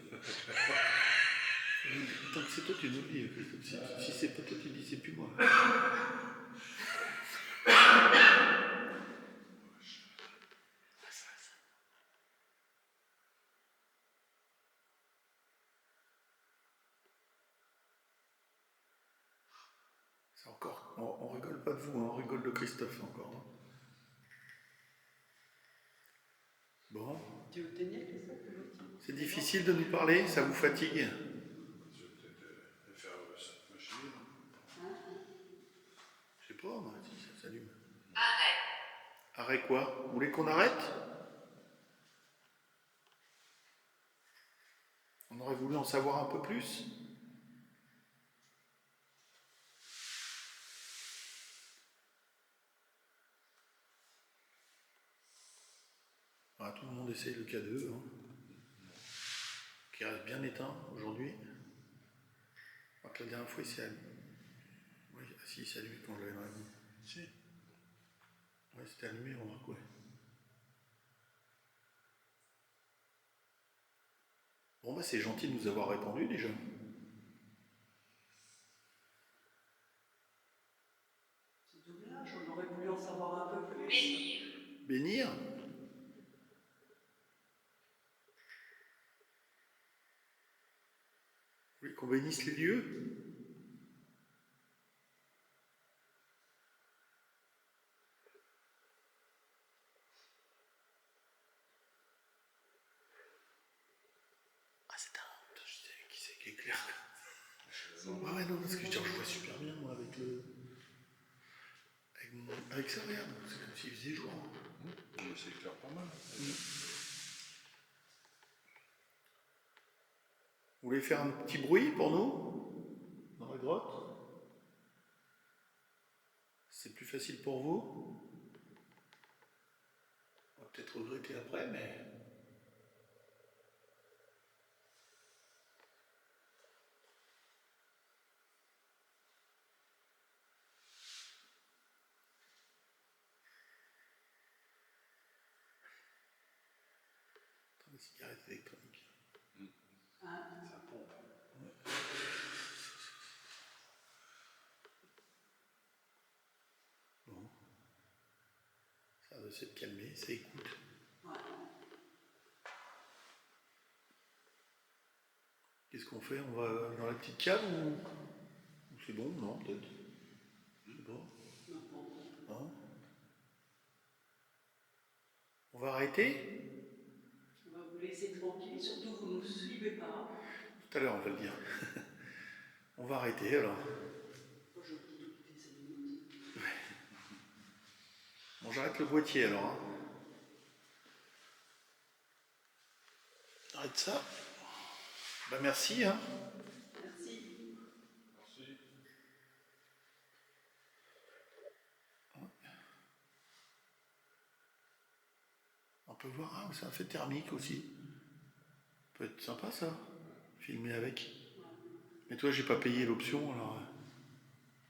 S1: Tant que c'est toi, tu l'oublies, Christophe. Si c'est pas toi, tu dis c'est plus moi. C'est encore. On rigole pas de vous, hein, on rigole de Christophe encore. Hein. Bon.
S2: Tu veux tenir que ça, le boîtier?
S1: C'est difficile de nous parler, ça vous fatigue?
S3: Je vais peut-être faire cette machine.
S1: Je sais pas, moi, si ça s'allume.
S4: Arrêt.
S1: Arrêt quoi? Vous voulez qu'on arrête? On aurait voulu en savoir un peu plus. Voilà, tout le monde essaye le K2, hein, qui reste bien éteint aujourd'hui. Alors que la dernière fois, il s'est allumé. Oui, si, il s'est allumé quand je l'avais dans la main. Si. Oui, c'était allumé, on remarque, ouais. Bon, bah, c'est gentil de nous avoir répondu déjà.
S4: Bénir.
S1: Bénir. Vous voulez qu'on bénisse les lieux? Ah, c'est un... Je sais qui c'est qui éclaire. Ah ouais, non, parce que je vois super bien, moi, avec le... Avec ça, regarde, c'est comme s'il faisait jour.
S3: Mais c'est clair pas mal.
S1: Vous voulez faire un petit bruit pour nous? Dans la grotte? C'est plus facile pour vous? On va peut-être regretter après, mais... Attends, les cigarettes électroniques.
S3: Ça pompe.
S1: Bon. Ça va se calmer, ça écoute. Qu'est-ce qu'on fait? On va dans la petite cave ou c'est bon? Non, peut-être. Je sais pas. Hein? On va arrêter?
S2: On va vous laisser tranquille, surtout vous ne nous suivez pas.
S1: Tout à l'heure, on va le dire. On va arrêter alors.
S2: Moi je vous dis toutes les 5 minutes.
S1: Bon, j'arrête le boîtier alors. Hein. Arrête ça. Bah merci. Hein.
S2: Merci.
S3: Merci.
S1: On peut voir, ah, c'est un fait thermique aussi. Ça peut être sympa ça, filmer avec. Mais toi, j'ai pas payé l'option, alors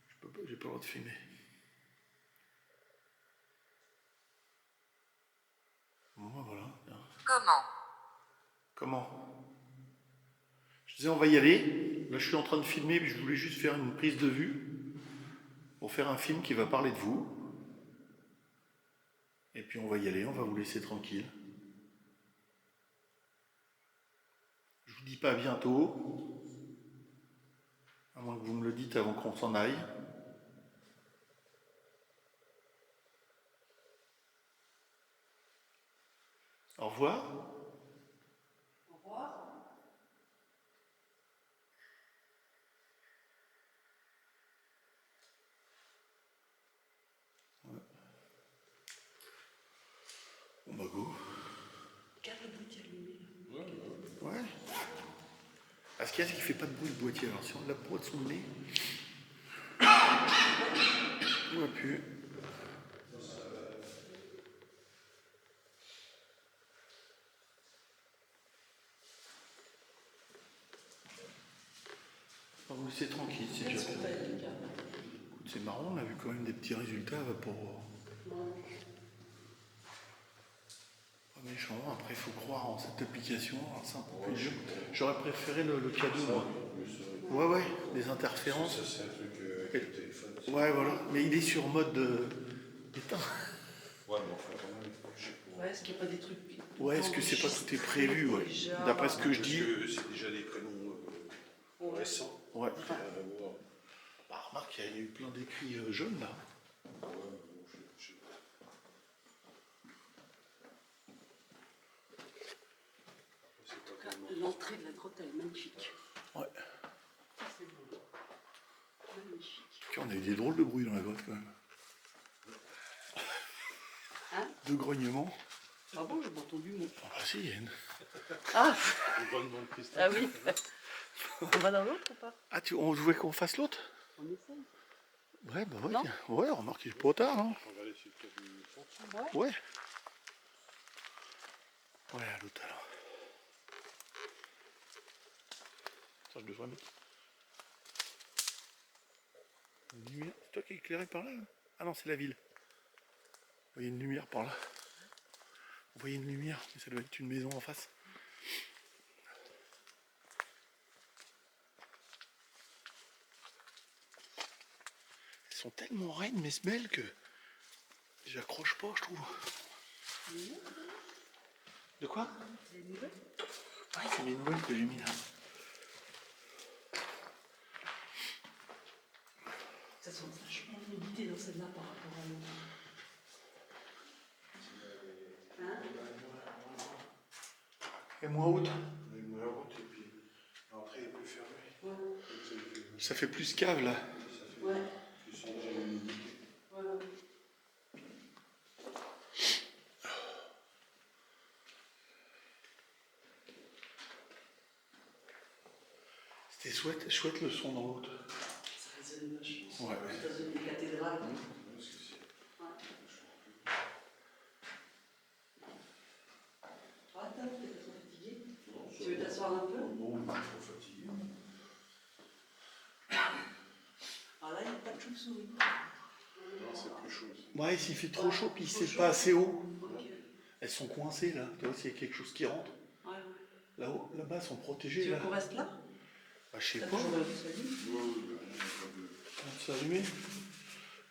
S1: j'ai pas le droit de filmer. Bon, ben voilà.
S4: Comment?
S1: Comment? Je disais, on va y aller. Là, je suis en train de filmer, mais je voulais juste faire une prise de vue pour faire un film qui va parler de vous. Et puis on va y aller, on va vous laisser tranquille. Je vous dis pas à bientôt, à moins que vous me le dites avant qu'on s'en aille. Au revoir.
S2: Au revoir.
S1: Bon bah go.
S2: Garde le boîtier allumé.
S1: Ouais. Ah, ce qu'il y a, c'est qu'il fait pas de bruit le boîtier. Alors si on l'a pas de son nez, on va plus. On va vous laisser tranquille, c'est déjà
S2: Qu'est-ce qu'on
S1: bien.
S2: fait, les gars?
S1: Écoute, c'est marrant, on a vu quand même des petits résultats pour. Pas méchant, après il faut croire en cette application, alors c'est un peu plus dur. J'aurais préféré le cadeau, moi. Ouais, ouais, les interférences.
S3: Ça, c'est un truc avec le téléphone.
S1: Ouais, voilà, mais il est sur mode éteint.
S3: Ouais, mais enfin, quand même, je sais pas.
S2: Ouais, est-ce qu'il n'y a pas des trucs.
S1: Ouais, est-ce que c'est pas tout est prévu, ouais.
S2: Déjà.
S1: D'après ce que je
S3: Parce
S1: dis.
S3: que c'est déjà des prénoms récents.
S1: Ouais.
S3: Rien à voir.
S1: Bah, remarque, il y a eu plein d'écrits jaunes là.
S3: Ouais, mais bon, je sais pas. C'est pas tellement.
S2: L'entrée de la grotte, elle est magnifique.
S1: Ouais.
S2: Ça, c'est beau. Magnifique.
S1: Puis on a eu des drôles de bruit dans la grotte quand même.
S2: Hein?
S1: De grognements.
S2: Ah bon, j'ai pas entendu mon.
S1: Ah bah si, il y a une.
S2: Ah,
S3: Le grognement de cristal.
S2: ah oui. On va dans l'autre ou pas?
S1: Ah, on voulait qu'on fasse l'autre?
S2: On essaye.
S1: Ouais, bah ouais.
S2: Non.
S1: Ouais, remarque, il est pas tard, hein.
S3: On va aller sur le cas du fond.
S2: Ouais.
S1: Ouais. Ouais, à l'autre alors. Attends, je devrais mettre. Une lumière. C'est toi qui es éclairé par là, hein? Ah non, c'est la ville. Vous voyez une lumière par là. Vous voyez une lumière, mais ça doit être une maison en face. Elles sont tellement raides, mes semelles, que J'accroche pas, je trouve. De quoi?
S2: C'est une nouvelle?
S1: Ouais, c'est mes nouvelles que j'ai mis là.
S2: Ça sent vachement l'humidité dans celle-là par rapport à l'autre. Hein?
S1: Et moins haute.
S3: On est moins haute et puis l'entrée est plus fermée.
S2: Ouais.
S1: Ça fait plus cave là.
S2: Ouais.
S3: Tu sens déjà l'humidité.
S2: Voilà.
S1: C'était chouette le son dans l'autre.
S2: Ça résonne vachement.
S1: Ouais.
S2: Dans une cathédrale.
S3: Parce que c'est
S2: Ouais. Ah, t'as peut-être trop fatigué. Tu veux t'asseoir un peu?
S3: non, on est trop fatigué.
S2: Ah là, il n'y a pas de chauve-souris.
S3: Non, c'est plus chaud.
S1: Ouais, s'il fait trop chaud, puis
S2: Trop
S1: c'est
S2: chaud.
S1: pas assez haut.
S2: Ok.
S1: Elles sont coincées là. Tu vois, s'il y a quelque chose qui rentre.
S2: Ouais, ouais.
S1: Là-haut, là-bas, elles sont
S2: Tu
S1: protégées
S2: veux
S1: là.
S2: qu'on reste là?
S1: Bah, je sais
S2: T'as
S1: pas.
S2: toujours la vue salut?
S1: C'est allumé.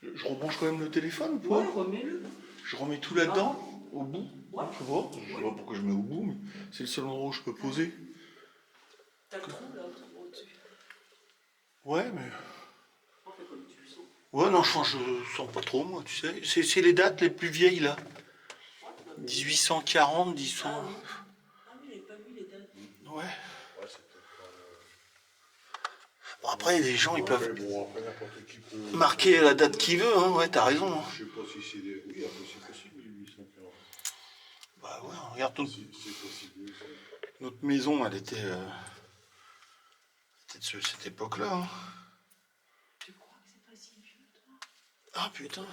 S1: Je rebranche quand même le téléphone ou pas?
S2: Ouais, remets-le.
S1: Je remets tout là-dedans, au bout.
S2: Ouais.
S1: Tu vois, je sais pas pourquoi je mets au bout, mais c'est le seul endroit où je peux poser.
S2: T'as le trou là, au-dessus.
S1: Ouais, mais.
S2: On fait comme tu le sens.
S1: Ouais, non, je sens pas trop, moi, tu sais. C'est les dates les plus vieilles, là.
S2: Ouais, bah,
S1: 1840, 1800.
S2: ah oui. Ah oui, j'avais pas vu les dates.
S1: Ouais.
S3: Ouais, c'est peut-être pas.
S1: Bon, après, les gens, ils peuvent
S3: Après, bon, après, n'importe qui peut.
S1: marquer la date qu'ils veulent, hein. Ouais, t'as raison. Hein.
S3: Je sais pas si c'est des. Oui, après, c'est possible, 1840.
S1: Bah ouais, regarde,
S3: C'est possible. Oui,
S1: notre maison, elle était de cette époque-là. Hein.
S2: Tu crois que c'est pas si vieux, toi?
S1: Ah putain,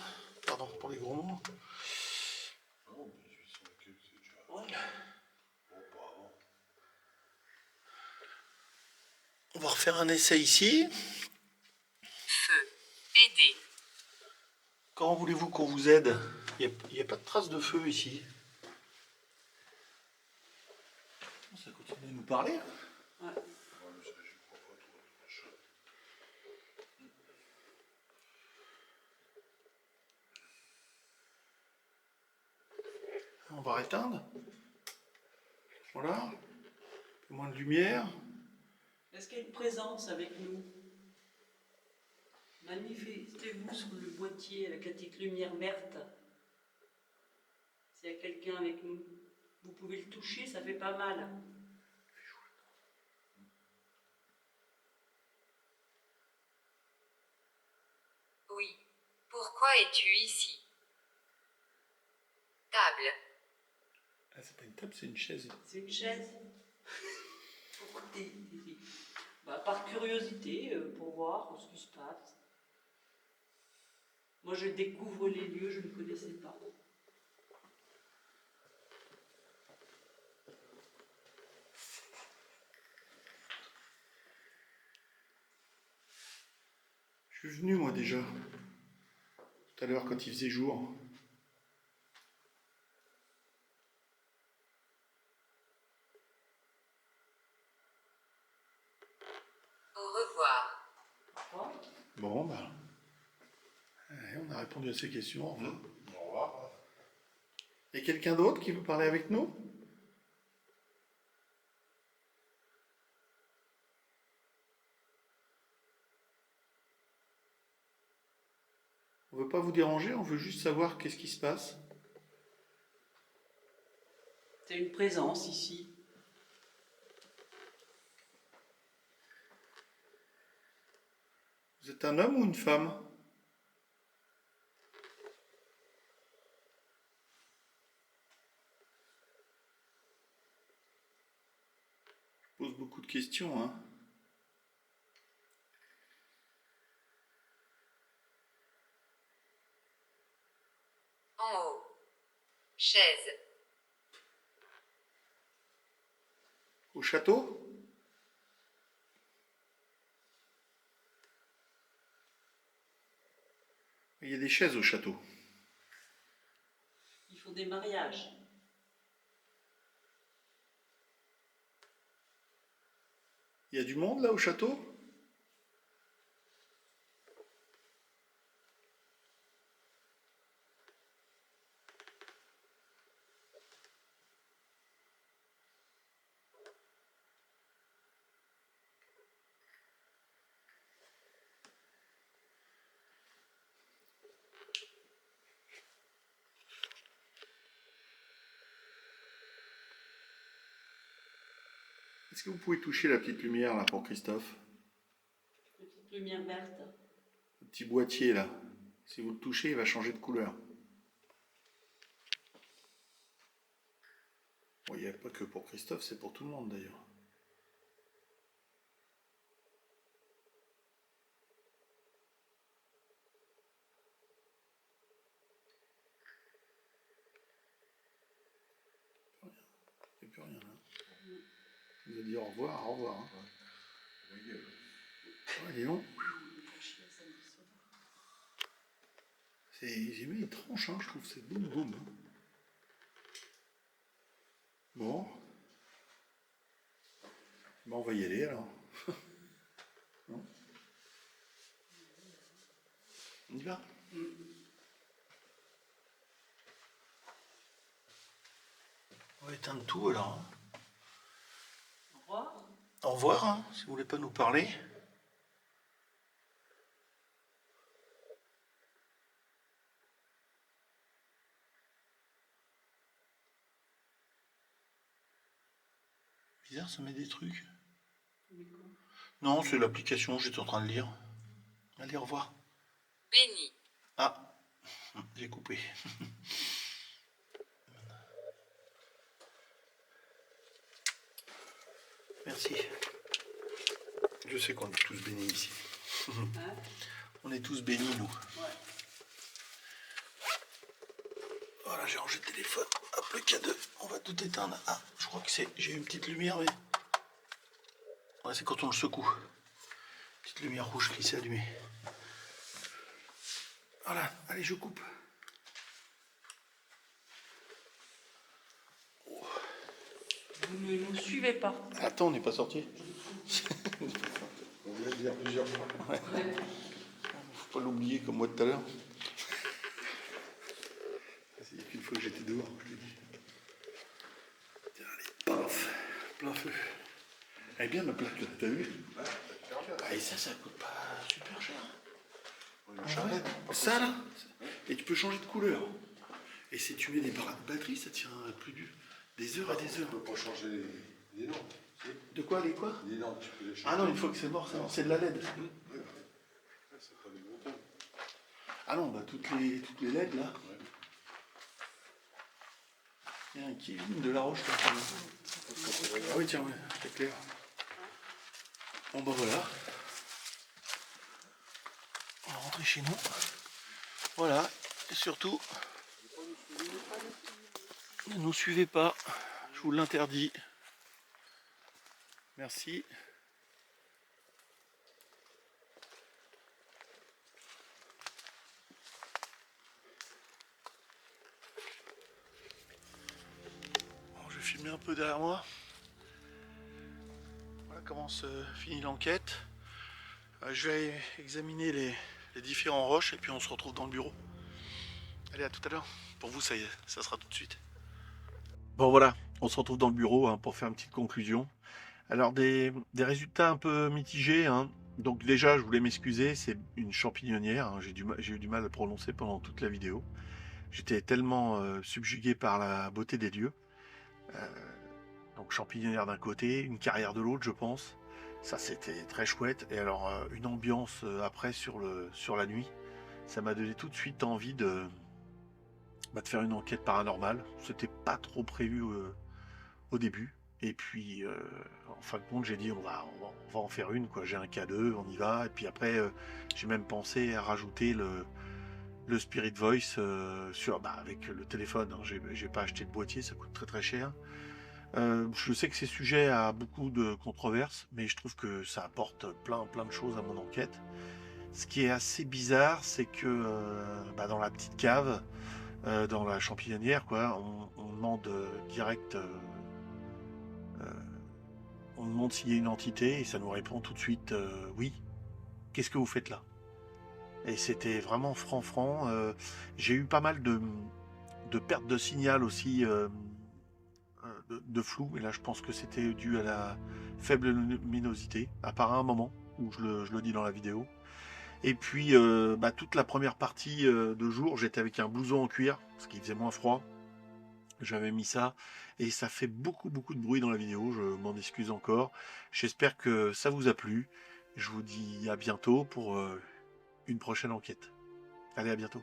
S1: pardon pour les gros mots.
S3: non, 1800 et quelques, c'est déjà.
S2: Ouais.
S3: Bon, pas avant.
S1: On va refaire un essai ici.
S4: Feu. Aider.
S1: Comment voulez-vous qu'on vous aide? Il n'y a pas de trace de feu ici. Ça continue de nous parler.
S2: Ouais.
S3: Ouais, mais ça, je crois pas trop, machin.
S1: On va éteindre. Voilà. Un peu moins de lumière.
S2: Est-ce qu'il y a une présence avec nous? Manifestez-vous sur le boîtier avec la petite lumière verte. S'il y a quelqu'un avec nous, vous pouvez le toucher, ça fait pas mal.
S4: Oui. Pourquoi es-tu ici? Table.
S1: Ah, c'est pas une table, c'est une chaise.
S2: C'est une chaise. Pourquoi t'es ici? Bah, par curiosité, pour voir ce qui se passe. Moi, je découvre les lieux, je ne connaissais pas.
S1: Je suis venu moi déjà. Tout à l'heure quand il faisait jour.
S4: Au revoir.
S2: Pourquoi?
S1: Bon, bah. On a répondu à ces questions. Au revoir.
S3: Au revoir.
S1: Et quelqu'un d'autre qui veut parler avec nous? On veut pas vous déranger, on veut juste savoir qu'est-ce qui se passe.
S2: C'est une présence ici.
S1: Vous êtes un homme ou une femme? Je pose beaucoup de questions, hein.
S4: En haut. Chaise.
S1: Au château? Il y a des chaises au château.
S2: Ils font des mariages.
S1: Il y a du monde là au château? Est-ce que vous pouvez toucher la petite lumière là pour Christophe?
S2: Petite lumière verte.
S1: Le petit boîtier là. Si vous le touchez, il va changer de couleur. Bon, il n'y a pas que pour Christophe, c'est pour tout le monde d'ailleurs. Il n'y a plus rien là. Il nous a dit au revoir, au revoir. Hein. Ouais, dis donc. J'ai mis une tranche, hein, je trouve, c'est boum boum. Hein. Bon. Bon, on va y aller alors. Non, on y va. On va éteindre tout alors. Hein.
S2: Au revoir.
S1: Au revoir, hein, si vous voulez pas nous parler. Bizarre, ça met des trucs. Non, c'est l'application, j'étais en train de lire. Allez, au revoir.
S4: Béni.
S1: Ah, j'ai coupé. Merci. Je sais qu'on est tous bénis ici.
S2: Hein?
S1: On est tous bénis, nous.
S2: Ouais.
S1: Voilà, j'ai rangé le téléphone. Hop, le K2. On va tout éteindre. Ah, je crois que c'est... J'ai une petite lumière, mais... Ouais, c'est quand on le secoue. Petite lumière rouge qui s'est allumée. Voilà, allez, je coupe.
S2: Vous ne nous suivez pas.
S1: Attends, on n'est pas sorti.
S3: On vient de dire plusieurs fois.
S1: Faut pas l'oublier comme moi tout à l'heure. C'est qu'une fois que j'étais dehors, je l'ai dit. Tiens, allez, paf, plein feu. Elle est bien ma plaque là, t'as vu? Ah, et ça coûte pas super cher. Ça là, et tu peux changer de couleur. Et si tu mets des batteries, ça tient plus des heures et des heures.
S3: Tu peux pas changer les noms.
S1: De quoi, les quoi?
S3: Les noms, tu peux les changer.
S1: Ah non, une fois que c'est mort, c'est de la LED.
S3: C'est pas des gros thèmes.
S1: Ah non, bah toutes les LED là. Il y a un Kevin de la Roche là. Ah oui, tiens, ouais, c'est clair. Bon bah voilà. On va rentrer chez nous. Voilà, et surtout, ne nous suivez pas, je vous l'interdis. Merci. Bon, je vais filmer un peu derrière moi. Voilà comment se finit l'enquête. Je vais examiner les différents roches et puis on se retrouve dans le bureau. Allez, à tout à l'heure. Pour vous, ça y est, ça sera tout de suite. Bon voilà, on se retrouve dans le bureau hein, pour faire une petite conclusion. Alors des résultats un peu mitigés. Hein. Donc déjà, je voulais m'excuser, c'est une champignon-nière. Hein. J'ai eu du mal à le prononcer pendant toute la vidéo. J'étais tellement subjugué par la beauté des lieux. Donc champignon-nière d'un côté, une carrière de l'autre, je pense. Ça, c'était très chouette. Et alors, une ambiance après sur la nuit, ça m'a donné tout de suite envie de faire une enquête paranormale. C'était pas trop prévu au début. Et puis, en fin de compte, j'ai dit on va en faire une, quoi. J'ai un K2, on y va. Et puis après, j'ai même pensé à rajouter le Spirit Voice avec le téléphone. Hein. J'ai pas acheté de boîtier, ça coûte très très cher. Je sais que c'est sujet à beaucoup de controverses, mais je trouve que ça apporte plein de choses à mon enquête. Ce qui est assez bizarre, c'est que dans la petite cave, dans la champignonnière, quoi, on demande direct, on demande s'il y a une entité et ça nous répond tout de suite oui. Qu'est-ce que vous faites là? Et c'était vraiment franc. J'ai eu pas mal de pertes de signal aussi. De flou, et là je pense que c'était dû à la faible luminosité, à part un moment où je le dis dans la vidéo. Et puis toute la première partie de jour, j'étais avec un blouson en cuir, parce qu'il faisait moins froid. J'avais mis ça et ça fait beaucoup de bruit dans la vidéo, je m'en excuse encore. J'espère que ça vous a plu. Je vous dis à bientôt pour une prochaine enquête. Allez, à bientôt.